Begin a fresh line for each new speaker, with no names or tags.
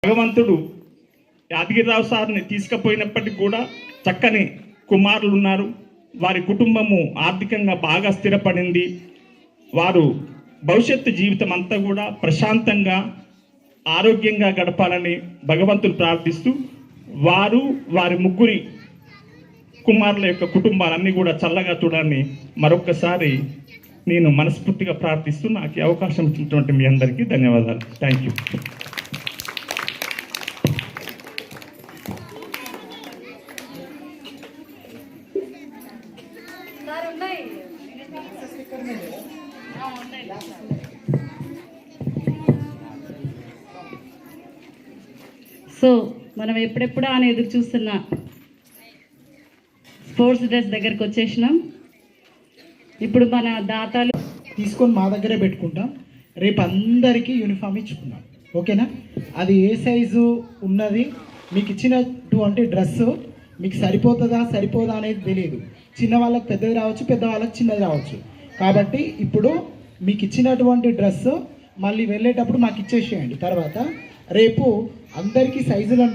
భగవంతుడు యాదగిరిరావు సార్ని తీసుకుపోయినప్పటికీ కూడా చక్కని కుమారులు ఉన్నారు. వారి కుటుంబము ఆర్థికంగా బాగా స్థిరపడింది. వారు భవిష్యత్తు జీవితం అంతా కూడా ప్రశాంతంగా ఆరోగ్యంగా గడపాలని భగవంతుని ప్రార్థిస్తూ వారు వారి ముగ్గురి కుమారుల యొక్క కుటుంబాలన్నీ కూడా చల్లగా చూడాలని మరొక్కసారి నేను మనస్ఫూర్తిగా ప్రార్థిస్తూ నాకు ఈ అవకాశం ఇచ్చినటువంటి మీ అందరికీ ధన్యవాదాలు. Thank you.
సో మనం ఎప్పుడెప్పుడు అని ఎదురు చూస్తున్న స్పోర్ట్స్ డ్రెస్ దగ్గరకు వచ్చేసినాం. ఇప్పుడు మన దాతలు
తీసుకొని మా దగ్గరే పెట్టుకుంటాం. రేపు అందరికీ యూనిఫామ్ ఇచ్చుకున్నాం. ఓకేనా? అది ఏ సైజు ఉన్నది మీకు ఇచ్చినటువంటి డ్రెస్సు మీకు సరిపోదా అనేది తెలియదు. చిన్న వాళ్ళకి పెద్దది రావచ్చు, పెద్ద వాళ్ళకి చిన్నది రావచ్చు. కాబట్టి ఇప్పుడు మీకు ఇచ్చినటువంటి డ్రెస్సు మళ్ళీ వెళ్ళేటప్పుడు మాకు ఇచ్చేసేయండి. తర్వాత రేపు అందరికీ సైజులను